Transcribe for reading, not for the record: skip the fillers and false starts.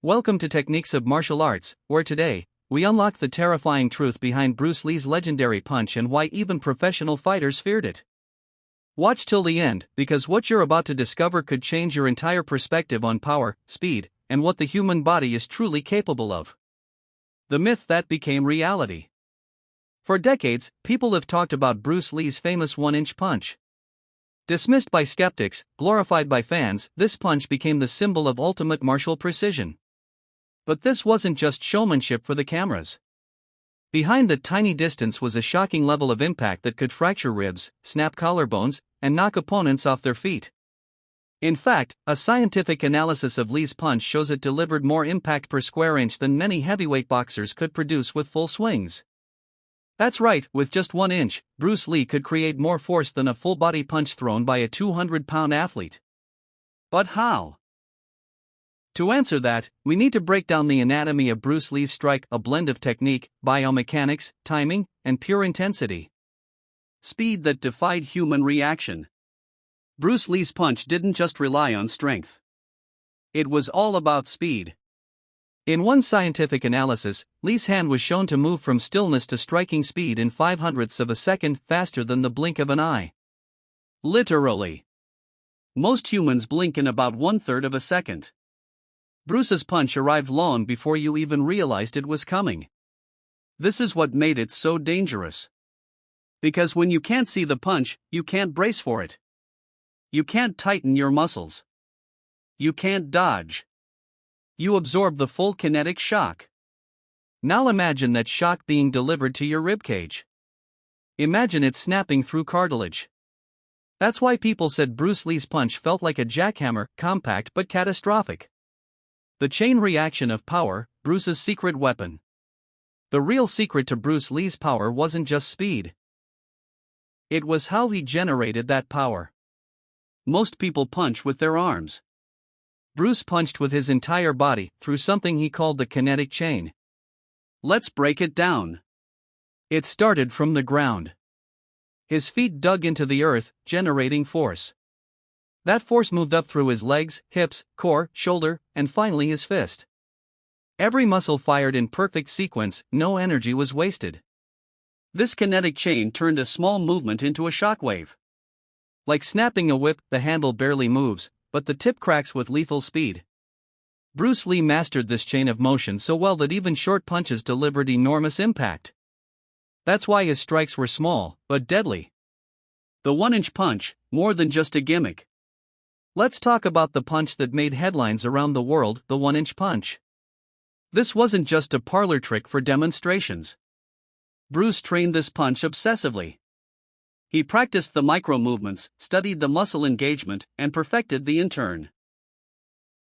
Welcome to Techniques of Martial Arts, where today, we unlock the terrifying truth behind Bruce Lee's legendary punch and why even professional fighters feared it. Watch till the end, because what you're about to discover could change your entire perspective on power, speed, and what the human body is truly capable of. The myth that became reality. For decades, people have talked about Bruce Lee's famous one-inch punch. Dismissed by skeptics, glorified by fans, this punch became the symbol of ultimate martial precision. But this wasn't just showmanship for the cameras. Behind the tiny distance was a shocking level of impact that could fracture ribs, snap collarbones, and knock opponents off their feet. In fact, a scientific analysis of Lee's punch shows it delivered more impact per square inch than many heavyweight boxers could produce with full swings. That's right, with just 1 inch, Bruce Lee could create more force than a full-body punch thrown by a 200-pound athlete. But how? To answer that, we need to break down the anatomy of Bruce Lee's strike, a blend of technique, biomechanics, timing, and pure intensity. Speed that defied human reaction. Bruce Lee's punch didn't just rely on strength. It was all about speed. In one scientific analysis, Lee's hand was shown to move from stillness to striking speed in 0.05 of a second, faster than the blink of an eye. Literally. Most humans blink in about 1/3 of a second. Bruce's punch arrived long before you even realized it was coming. This is what made it so dangerous. Because when you can't see the punch, you can't brace for it. You can't tighten your muscles. You can't dodge. You absorb the full kinetic shock. Now imagine that shock being delivered to your ribcage. Imagine it snapping through cartilage. That's why people said Bruce Lee's punch felt like a jackhammer, compact but catastrophic. The chain reaction of power, Bruce's secret weapon. The real secret to Bruce Lee's power wasn't just speed. It was how he generated that power. Most people punch with their arms. Bruce punched with his entire body, through something he called the kinetic chain. Let's break it down. It started from the ground. His feet dug into the earth, generating force. That force moved up through his legs, hips, core, shoulder, and finally his fist. Every muscle fired in perfect sequence, no energy was wasted. This kinetic chain turned a small movement into a shockwave. Like snapping a whip, the handle barely moves, but the tip cracks with lethal speed. Bruce Lee mastered this chain of motion so well that even short punches delivered enormous impact. That's why his strikes were small, but deadly. The one-inch punch, more than just a gimmick. Let's talk about the punch that made headlines around the world, the one-inch punch. This wasn't just a parlor trick for demonstrations. Bruce trained this punch obsessively. He practiced the micro movements, studied the muscle engagement, and perfected the in-turn.